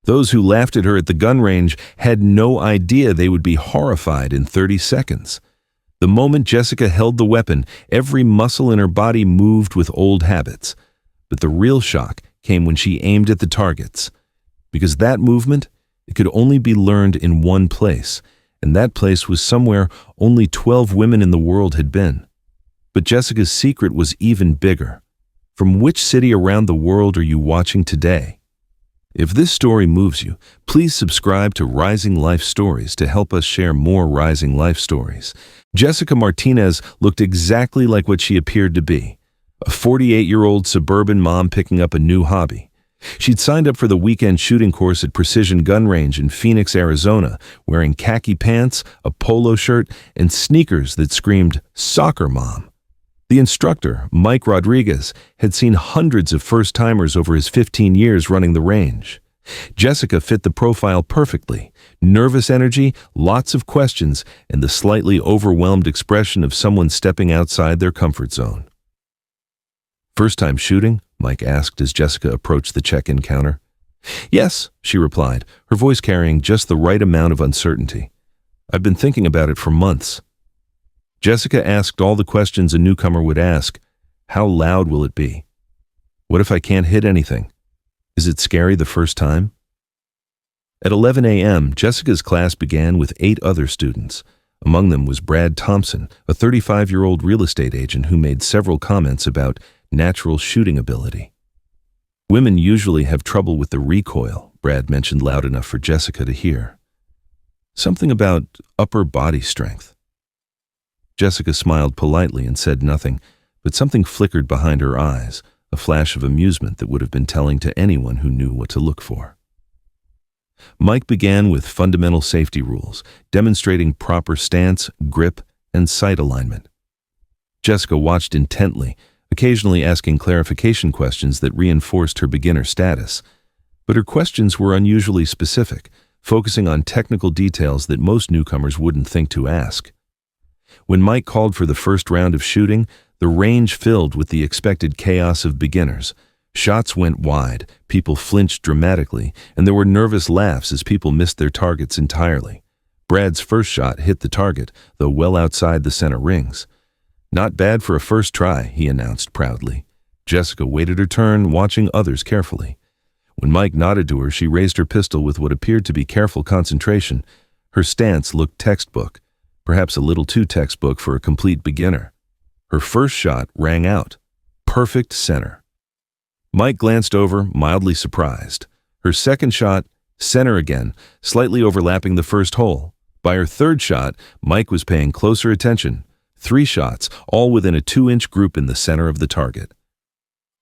Those who laughed at her at the gun range had no idea they would be horrified in 30 seconds. The moment Jessica held the weapon, every muscle in her body moved with old habits. But the real shock came when she aimed at the targets. Because that movement, it could only be learned in one place, and that place was somewhere only 12 women in the world had been. But Jessica's secret was even bigger. From which city around the world are you watching today? If this story moves you, please subscribe to Rising Life Stories to help us share more rising life stories. Jessica Martinez looked exactly like what she appeared to be, a 48-year-old suburban mom picking up a new hobby. She'd signed up for the weekend shooting course at Precision Gun Range in Phoenix, Arizona, wearing khaki pants, a polo shirt, and sneakers that screamed, "Soccer Mom." The instructor, Mike Rodriguez, had seen hundreds of first-timers over his 15 years running the range. Jessica fit the profile perfectly. Nervous energy, lots of questions, and the slightly overwhelmed expression of someone stepping outside their comfort zone. "First time shooting?" Mike asked as Jessica approached the check-in counter. "Yes," she replied, her voice carrying just the right amount of uncertainty. "I've been thinking about it for months." Jessica asked all the questions a newcomer would ask. How loud will it be? What if I can't hit anything? Is it scary the first time? At 11 a.m., Jessica's class began with 8 other students. Among them was Brad Thompson, a 35-year-old real estate agent who made several comments about natural shooting ability. "Women usually have trouble with the recoil," Brad mentioned loud enough for Jessica to hear. "Something about upper body strength." Jessica smiled politely and said nothing, but something flickered behind her eyes, a flash of amusement that would have been telling to anyone who knew what to look for. Mike began with fundamental safety rules, demonstrating proper stance, grip, and sight alignment. Jessica watched intently, occasionally asking clarification questions that reinforced her beginner status. But her questions were unusually specific, focusing on technical details that most newcomers wouldn't think to ask. When Mike called for the first round of shooting, the range filled with the expected chaos of beginners. Shots went wide, people flinched dramatically, and there were nervous laughs as people missed their targets entirely. Brad's first shot hit the target, though well outside the center rings. "Not bad for a first try," he announced proudly. Jessica waited her turn, watching others carefully. When Mike nodded to her, she raised her pistol with what appeared to be careful concentration. Her stance looked textbook, perhaps a little too textbook for a complete beginner. Her first shot rang out. Perfect center. Mike glanced over, mildly surprised. Her second shot, center again, slightly overlapping the first hole. By her third shot, Mike was paying closer attention. 3 shots, all within a 2-inch group in the center of the target.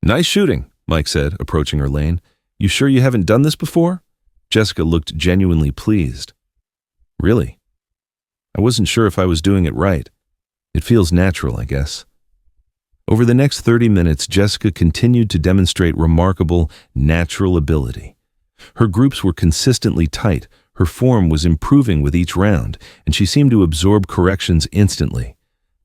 "Nice shooting," Mike said, approaching her lane. "You sure you haven't done this before?" Jessica looked genuinely pleased. "Really? I wasn't sure if I was doing it right. It feels natural, I guess." Over the next 30 minutes, Jessica continued to demonstrate remarkable, natural ability. Her groups were consistently tight, her form was improving with each round, and she seemed to absorb corrections instantly.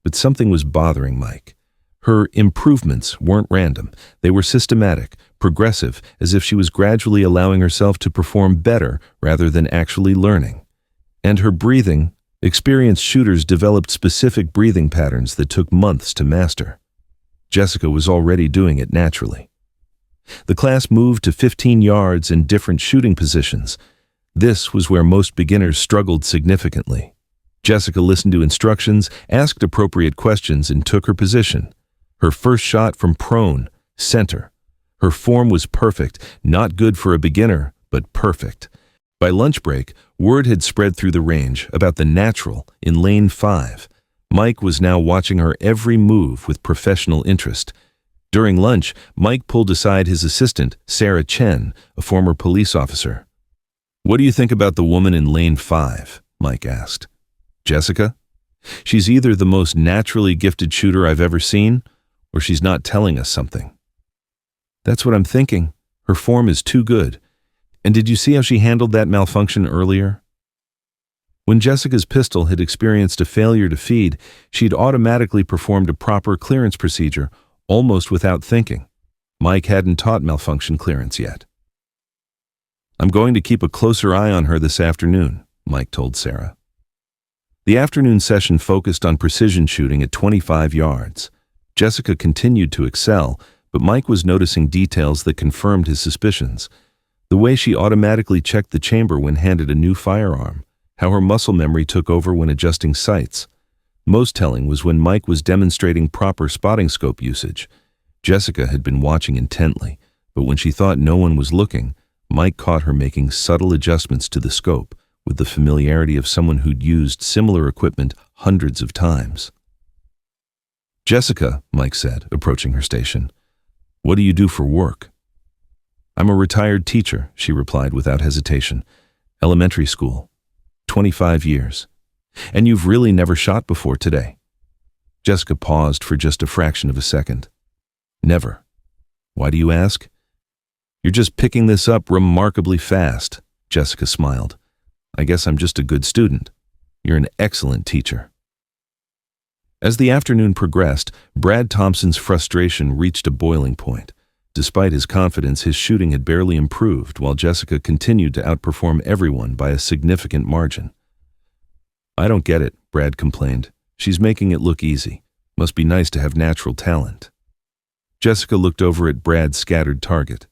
But something was bothering Mike. Her improvements weren't random. They were systematic, progressive, as if she was gradually allowing herself to perform better rather than actually learning. And her breathing. Experienced shooters developed specific breathing patterns that took months to master. Jessica was already doing it naturally. The class moved to 15 yards in different shooting positions. This was where most beginners struggled significantly. Jessica listened to instructions, asked appropriate questions, and took her position. Her first shot from prone, center. Her form was perfect, not good for a beginner, but perfect. By lunch break, word had spread through the range about the natural in lane 5. Mike was now watching her every move with professional interest. During lunch, Mike pulled aside his assistant, Sarah Chen, a former police officer. "What do you think about the woman in lane 5? Mike asked. "Jessica? She's either the most naturally gifted shooter I've ever seen, or she's not telling us something." "That's what I'm thinking. Her form is too good. And did you see how she handled that malfunction earlier?" When Jessica's pistol had experienced a failure to feed, she'd automatically performed a proper clearance procedure, almost without thinking. Mike hadn't taught malfunction clearance yet. I'm going to keep a closer eye on her this afternoon, Mike told Sarah. The afternoon session focused on precision shooting at 25 yards. Jessica continued to excel, but Mike was noticing details that confirmed his suspicions. The way she automatically checked the chamber when handed a new firearm, how her muscle memory took over when adjusting sights. Most telling was when Mike was demonstrating proper spotting scope usage. Jessica had been watching intently, but when she thought no one was looking, Mike caught her making subtle adjustments to the scope with the familiarity of someone who'd used similar equipment hundreds of times. "Jessica," Mike said, approaching her station, "what do you do for work?" "I'm a retired teacher," she replied without hesitation. "Elementary school. 25 years. And you've really never shot before today?" Jessica paused for just a fraction of a second. "Never." "Why do you ask?" "You're just picking this up remarkably fast," Jessica smiled. "I guess I'm just a good student. You're an excellent teacher." As the afternoon progressed, Brad Thompson's frustration reached a boiling point. Despite his confidence, his shooting had barely improved, while Jessica continued to outperform everyone by a significant margin. "I don't get it," Brad complained. "She's making it look easy. Must be nice to have natural talent." Jessica looked over at Brad's scattered target.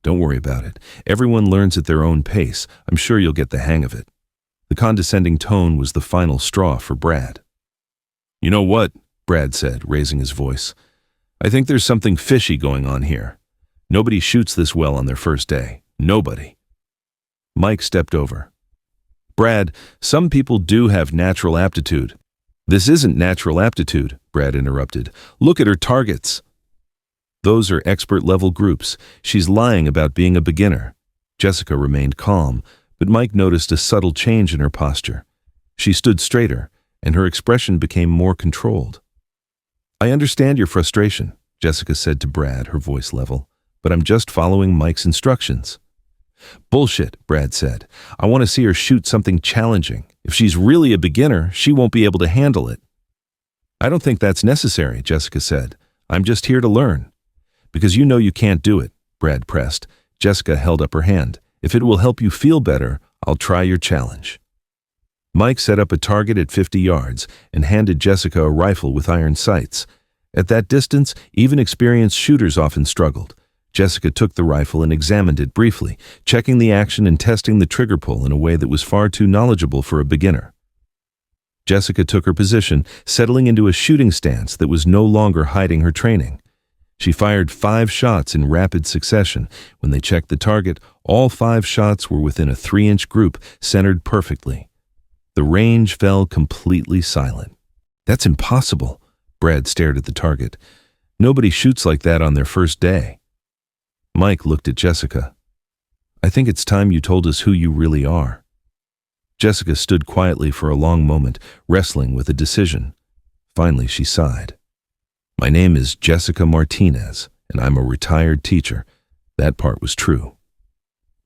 "Don't worry about it. Everyone learns at their own pace. I'm sure you'll get the hang of it." The condescending tone was the final straw for Brad. "You know what?" Brad said, raising his voice. "I think there's something fishy going on here. Nobody shoots this well on their first day. Nobody." Mike stepped over. "Brad, some people do have natural aptitude." "This isn't natural aptitude," Brad interrupted. "Look at her targets." "Those are expert-level groups. She's lying about being a beginner." Jessica remained calm, but Mike noticed a subtle change in her posture. She stood straighter, and her expression became more controlled. "I understand your frustration," Jessica said to Brad, her voice level, "but I'm just following Mike's instructions." "Bullshit," Brad said. "I want to see her shoot something challenging. If she's really a beginner, she won't be able to handle it." "I don't think that's necessary," Jessica said. "I'm just here to learn." "Because you know you can't do it," Brad pressed. Jessica held up her hand. "If it will help you feel better, I'll try your challenge." Mike set up a target at 50 yards and handed Jessica a rifle with iron sights. At that distance, even experienced shooters often struggled. Jessica took the rifle and examined it briefly, checking the action and testing the trigger pull in a way that was far too knowledgeable for a beginner. Jessica took her position, settling into a shooting stance that was no longer hiding her training. She fired 5 shots in rapid succession. When they checked the target, all 5 shots were within a 3-inch group, centered perfectly. The range fell completely silent. "That's impossible." Brad stared at the target. "Nobody shoots like that on their first day." Mike looked at Jessica. "I think it's time you told us who you really are." Jessica stood quietly for a long moment, wrestling with a decision. Finally, she sighed. "My name is Jessica Martinez, and I'm a retired teacher." That part was true.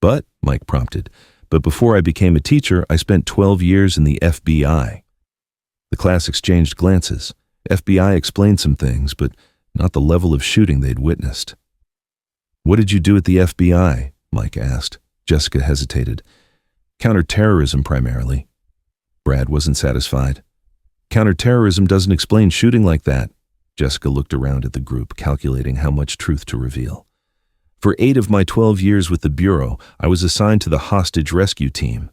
"But," Mike prompted, "but before I became a teacher, I spent 12 years in the FBI." The class exchanged glances. FBI explained some things, but not the level of shooting they'd witnessed. "What did you do at the FBI?" Mike asked. Jessica hesitated. "Counterterrorism primarily." Brad wasn't satisfied. "Counterterrorism doesn't explain shooting like that." Jessica looked around at the group, calculating how much truth to reveal. "For 8 of my 12 years with the Bureau, I was assigned to the hostage rescue team."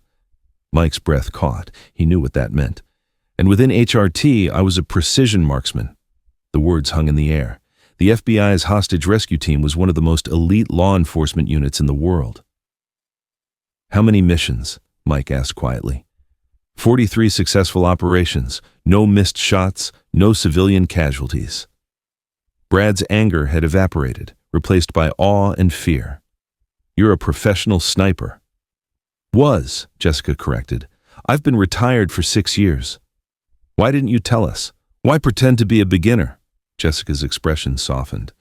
Mike's breath caught. He knew what that meant. "And within HRT, I was a precision marksman." The words hung in the air. The FBI's hostage rescue team was one of the most elite law enforcement units in the world. "How many missions?" Mike asked quietly. 43 successful operations, no missed shots, no civilian casualties." Brad's anger had evaporated, replaced by awe and fear. "You're a professional sniper." "Was," Jessica corrected. "I've been retired for 6 years." "Why didn't you tell us? Why pretend to be a beginner?" Jessica's expression softened.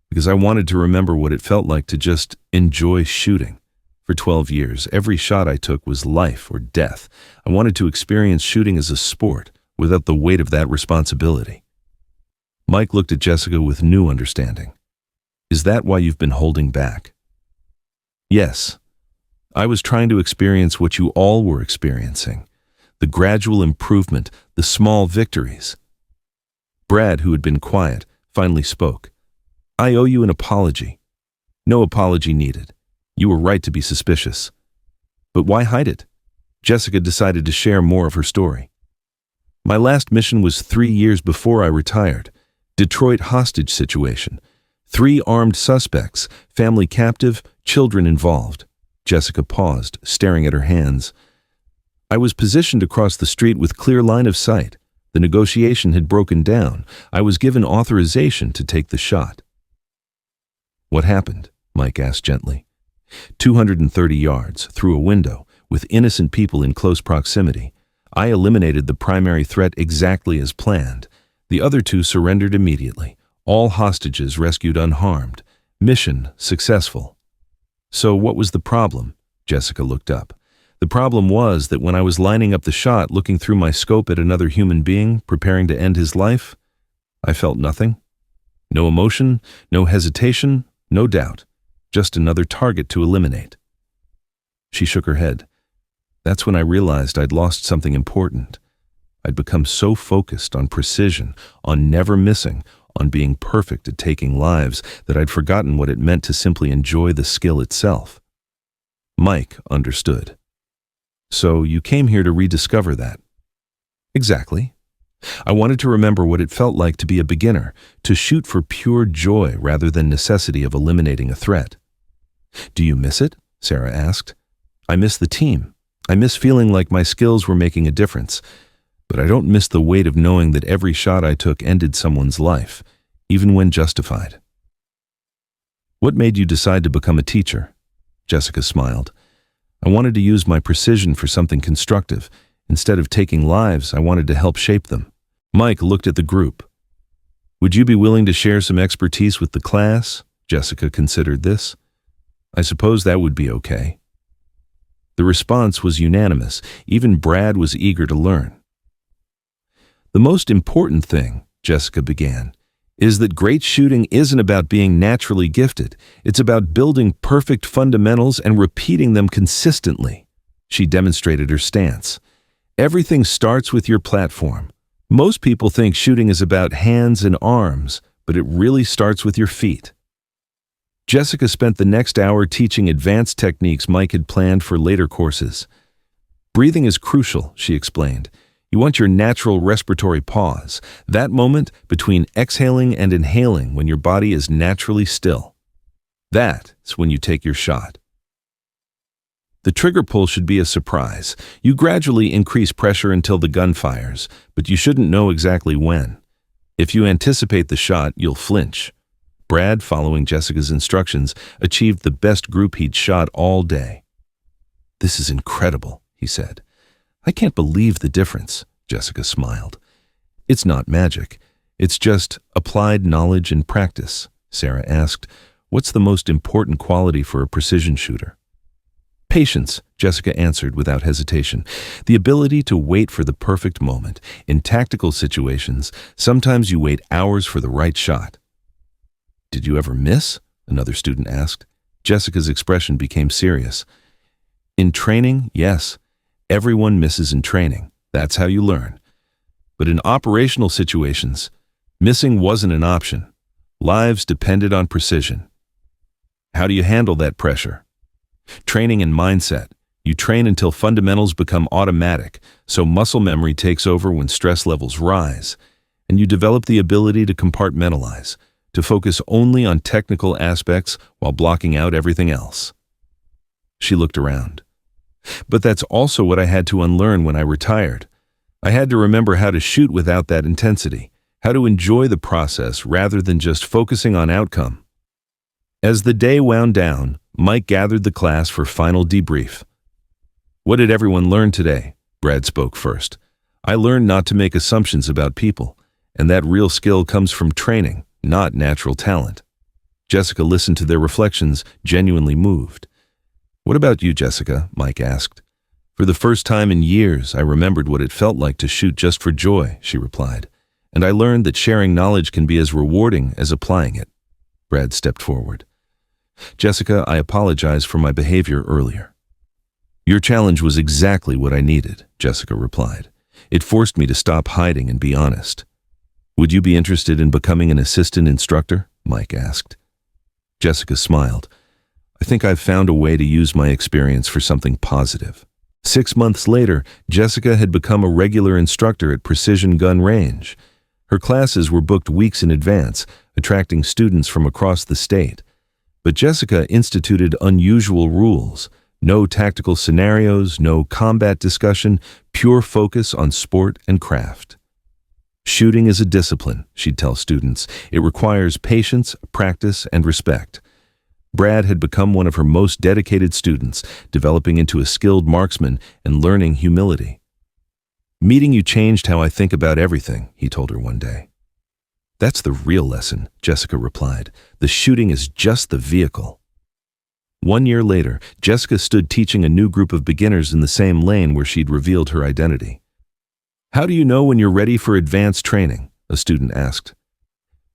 "Because I wanted to remember what it felt like to just enjoy shooting. For 12 years, every shot I took was life or death. I wanted to experience shooting as a sport, without the weight of that responsibility." Mike looked at Jessica with new understanding. "Is that why you've been holding back?" "Yes. I was trying to experience what you all were experiencing. The gradual improvement, the small victories. Brad, who had been quiet, finally spoke. I owe you an apology. No apology needed. You were right to be suspicious. But why hide it? Jessica decided to share more of her story. My last mission was 3 years before I retired. Detroit hostage situation. 3 armed suspects, family captive, children involved. Jessica paused, staring at her hands. I was positioned across the street with clear line of sight. The negotiation had broken down. I was given authorization to take the shot. What happened? Mike asked gently. 230 yards, through a window, with innocent people in close proximity. I eliminated the primary threat exactly as planned. The other 2 surrendered immediately. All hostages rescued unharmed. Mission successful. So what was the problem? Jessica looked up. The problem was that when I was lining up the shot, looking through my scope at another human being, preparing to end his life, I felt nothing. No emotion, no hesitation, no doubt. Just another target to eliminate. She shook her head. That's when I realized I'd lost something important. I'd become so focused on precision, on never missing, on being perfect at taking lives, that I'd forgotten what it meant to simply enjoy the skill itself. Mike understood. So you came here to rediscover that? Exactly. I wanted to remember what it felt like to be a beginner, to shoot for pure joy rather than necessity of eliminating a threat. Do you miss it? Sarah asked. I miss the team. I miss feeling like my skills were making a difference. But I don't miss the weight of knowing that every shot I took ended someone's life, even when justified. What made you decide to become a teacher? Jessica smiled. I wanted to use my precision for something constructive. Instead of taking lives, I wanted to help shape them. Mike looked at the group. Would you be willing to share some expertise with the class? Jessica considered this. I suppose that would be okay. The response was unanimous. Even Brad was eager to learn. The most important thing, Jessica began, is that great shooting isn't about being naturally gifted. It's about building perfect fundamentals and repeating them consistently. She demonstrated her stance. Everything starts with your platform. Most people think shooting is about hands and arms, but it really starts with your feet. Jessica spent the next hour teaching advanced techniques Mike had planned for later courses. Breathing is crucial, she explained. You want your natural respiratory pause, that moment between exhaling and inhaling when your body is naturally still. That's when you take your shot. The trigger pull should be a surprise. You gradually increase pressure until the gun fires, but you shouldn't know exactly when. If you anticipate the shot, you'll flinch. Brad, following Jessica's instructions, achieved the best group he'd shot all day. This is incredible, he said. I can't believe the difference, Jessica smiled. It's not magic. It's just applied knowledge and practice, Sarah asked. What's the most important quality for a precision shooter? Patience, Jessica answered without hesitation. The ability to wait for the perfect moment. In tactical situations, sometimes you wait hours for the right shot. Did you ever miss? Another student asked. Jessica's expression became serious. In training, yes. Everyone misses in training. That's how you learn. But in operational situations, missing wasn't an option. Lives depended on precision. How do you handle that pressure? Training and mindset. You train until fundamentals become automatic, so muscle memory takes over when stress levels rise, and you develop the ability to compartmentalize, to focus only on technical aspects while blocking out everything else. She looked around. But that's also what I had to unlearn when I retired. I had to remember how to shoot without that intensity, how to enjoy the process rather than just focusing on outcome. As the day wound down, Mike gathered the class for final debrief. What did everyone learn today? Brad spoke first. I learned not to make assumptions about people, and that real skill comes from training, not natural talent. Jessica listened to their reflections, genuinely moved. What about you, Jessica? Mike asked. For the first time in years, I remembered what it felt like to shoot just for joy, she replied. And I learned that sharing knowledge can be as rewarding as applying it. Brad stepped forward. Jessica, I apologize for my behavior earlier. Your challenge was exactly what I needed, Jessica replied. It forced me to stop hiding and be honest. Would you be interested in becoming an assistant instructor? Mike asked. Jessica smiled. I think I've found a way to use my experience for something positive. 6 months later, Jessica had become a regular instructor at Precision Gun Range. Her classes were booked weeks in advance, attracting students from across the state. But Jessica instituted unusual rules. No tactical scenarios, no combat discussion, pure focus on sport and craft. Shooting is a discipline, she'd tell students. It requires patience, practice, and respect. Brad had become one of her most dedicated students, developing into a skilled marksman and learning humility. Meeting you changed how I think about everything, he told her one day. That's the real lesson, Jessica replied. The shooting is just the vehicle. 1 year later, Jessica stood teaching a new group of beginners in the same lane where she'd revealed her identity. How do you know when you're ready for advanced training? A student asked.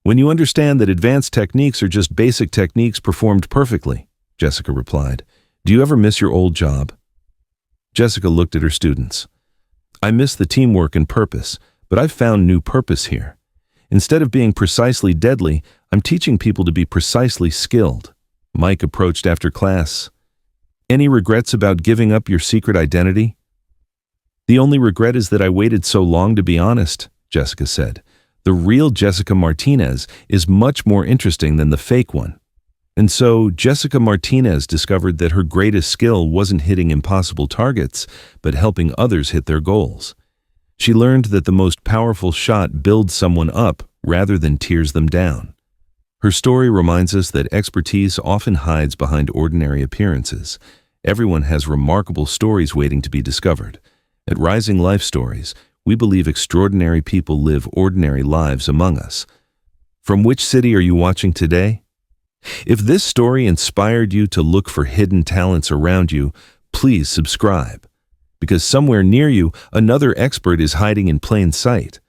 When you understand that advanced techniques are just basic techniques performed perfectly, Jessica replied. Do you ever miss your old job? Jessica looked at her students. I miss the teamwork and purpose, but I've found new purpose here. Instead of being precisely deadly, I'm teaching people to be precisely skilled. Mike approached after class. Any regrets about giving up your secret identity? The only regret is that I waited so long to be honest, Jessica said. The real Jessica Martinez is much more interesting than the fake one. And so Jessica Martinez discovered that her greatest skill wasn't hitting impossible targets, but helping others hit their goals. She learned that the most powerful shot builds someone up rather than tears them down. Her story reminds us that expertise often hides behind ordinary appearances. Everyone has remarkable stories waiting to be discovered. At Rising Life Stories, we believe extraordinary people live ordinary lives among us. From which city are you watching today? If this story inspired you to look for hidden talents around you, please subscribe. Because somewhere near you, another expert is hiding in plain sight.